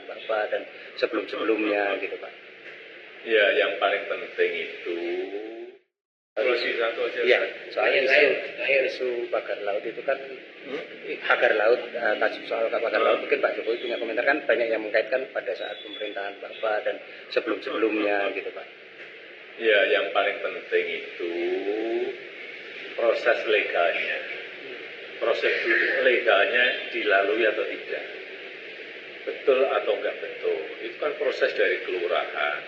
Bapak dan sebelum-sebelumnya gitu Pak. Ya, yang paling penting itu solusi satu aja. Ya, soalnya isu pagar laut itu kan pagar laut, kasus soal pagar laut mungkin Pak Jokowi punya komentar kan banyak yang mengkaitkan pada saat pemerintahan Bapak dan sebelum-sebelumnya gitu Pak. Ya, yang paling penting itu proses legalnya. Prosedur legalnya dilalui atau tidak. Betul atau enggak betul. Itu kan proses dari kelurahan,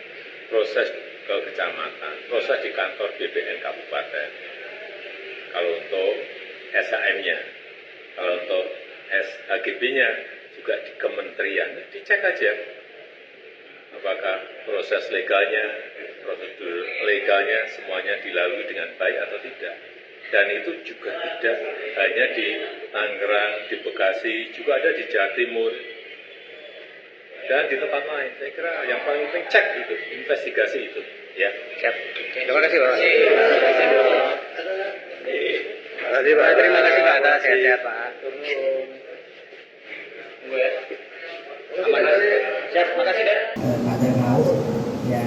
proses ke kecamatan, proses di kantor BPN kabupaten. Kalau untuk SHM-nya, kalau untuk HGB-nya juga di kementerian, dicek aja apakah proses legalnya, prosedur legalnya semuanya dilalui dengan baik atau tidak. Dan itu juga tidak hanya di Tangerang, di Bekasi, juga ada di Jawa Timur, dan di tempat lain. Saya kira yang paling penting cek itu, investigasi itu. Ya. Siap. Terima kasih Pak. Terima kasih Pak atas sehat-sehat Pak. Aman. Siap, makasih deh. Pagar laut ya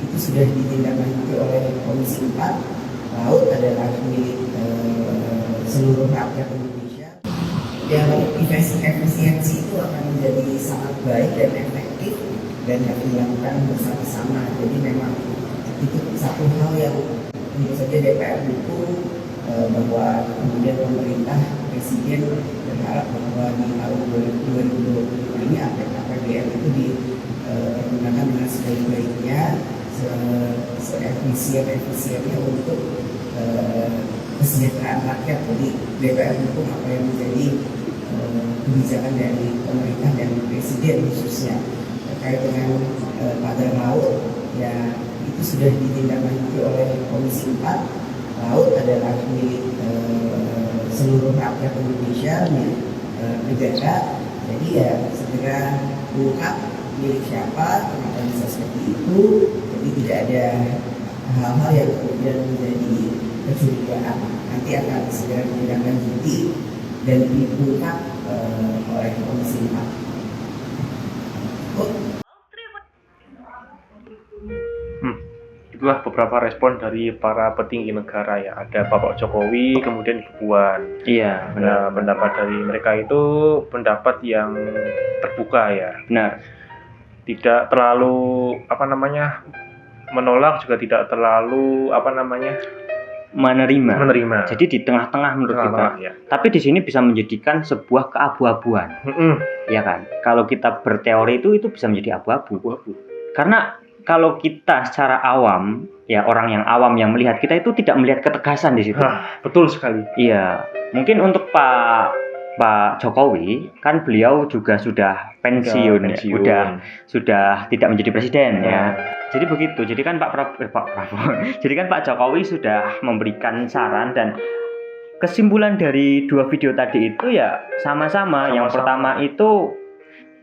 itu sudah ditindaklanjuti oleh Komisi 4. Laut adalah milik seluruh rakyat Indonesia. Yang efisiensi itu akan menjadi sangat baik dan efektif dan harus dilakukan bersama-sama. Jadi memang itu satu hal yang tentu saja DPR dukung, bahwa kemudian pemerintah presiden berharap bahwa di tahun 2025 ini APBN itu digunakan dengan sebaik-baiknya, seefisien-efisiennya untuk kesejahteraan rakyat. Jadi DPR dukung apa yang menjadi kebijakan dari pemerintah dan presiden khususnya terkait dengan pagar laut ya itu sudah ditindaklanjuti oleh Komisi 4. Laut adalah milik seluruh rakyat Indonesia, milik negara. Jadi ya segera ungkap milik siapa, kenapa bisa seperti itu. Jadi tidak ada hal-hal yang kemudian menjadi kecurigaan. Nanti akan segera ditindaklanjuti dan diungkap oleh Komisi 4. Itulah beberapa respon dari para petinggi negara ya. Ada Bapak Jokowi, kemudian Ibu Puan. Iya, Nah, pendapat dari mereka itu pendapat yang terbuka ya. benar. Tidak terlalu menolak, juga tidak terlalu menerima. Jadi di tengah-tengah menurut kita. Ya. Tapi di sini bisa menjadikan sebuah keabu-abuan. Ya kan? Kalau kita berteori itu bisa menjadi abu-abu. Karena kalau kita secara awam, ya orang yang awam yang melihat, kita itu tidak melihat ketegasan di situ. Betul sekali. Iya, mungkin untuk Pak Jokowi kan beliau juga sudah pensiun. Sudah tidak menjadi presiden ya. Jadi begitu. Jadi kan Jadi kan Pak Jokowi sudah memberikan saran, dan kesimpulan dari dua video tadi itu ya sama-sama. Yang pertama itu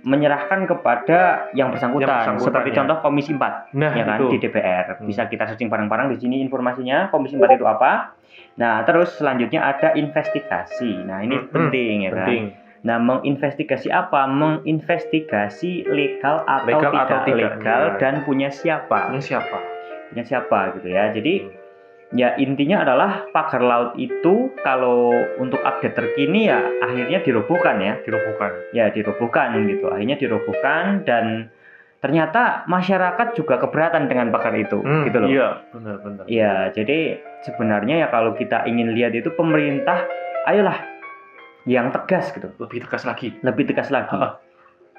menyerahkan kepada yang bersangkutan seperti ya. Contoh Komisi 4 ya kan, di DPR. Bisa kita searching bareng-bareng di sini informasinya Komisi 4 itu apa. Nah, terus selanjutnya ada investigasi. Nah, ini penting ya kan. Nah, menginvestigasi apa? Menginvestigasi legal atau tidak legal dan punya siapa gitu ya. Jadi ya intinya adalah pagar laut itu kalau untuk update terkini ya akhirnya dirobohkan gitu. Akhirnya dirobohkan, dan ternyata masyarakat juga keberatan dengan pagar itu gitu loh. Iya, benar. Iya, jadi sebenarnya ya kalau kita ingin lihat itu pemerintah ayolah yang tegas gitu. Lebih tegas lagi.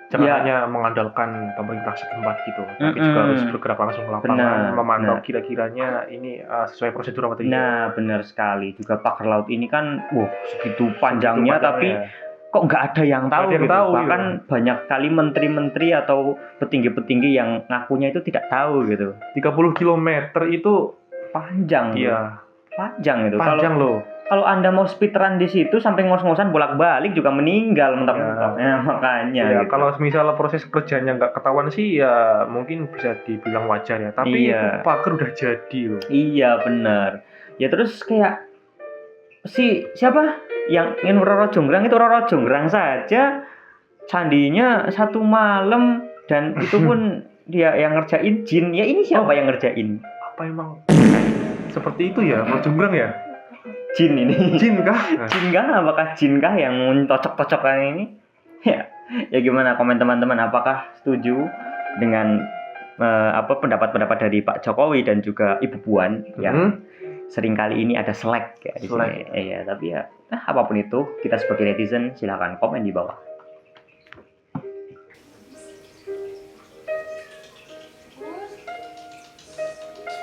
Jangan hanya mengandalkan pemerintah setempat gitu, tapi juga harus bergerak langsung ke lapangan, memantau kira-kiranya ini sesuai prosedur apa tidak. Nah, benar sekali. Juga pagar laut ini kan, segitu panjangnya, tapi kok nggak ada yang tahu gitu. Bahkan banyak kali menteri-menteri atau petinggi-petinggi yang ngakunya itu tidak tahu gitu. 30 km itu panjang. Iya. Panjang itu. Panjang loh. Kalau Anda mau speedrun di situ sampai ngos-ngosan bolak-balik juga meninggal mentah-mentah. Ya, makanya. Ya, gitu. kalau misalnya proses kerjanya nggak ketahuan sih ya mungkin bisa dibilang wajar ya. Tapi itu pagar udah jadi loh. Iya, benar. Ya terus kayak siapa yang ingin Roro Jonggrang itu Roro Jonggrang saja candinya 1 malam dan itu pun dia yang ngerjain jin. Ya ini siapa yang ngerjain? Apa emang seperti itu ya, Mas Jumbrang ya? Jin ini. Jin kah? Jin kah? Apakah jin kah yang mencocok-cocokkan ini? Ya gimana komen teman-teman? Apakah setuju dengan pendapat-pendapat dari Pak Jokowi dan juga Ibu Puan yang seringkali ini ada selek ya di sini. Iya, tapi ya apapun itu, kita sebagai netizen silakan komen di bawah.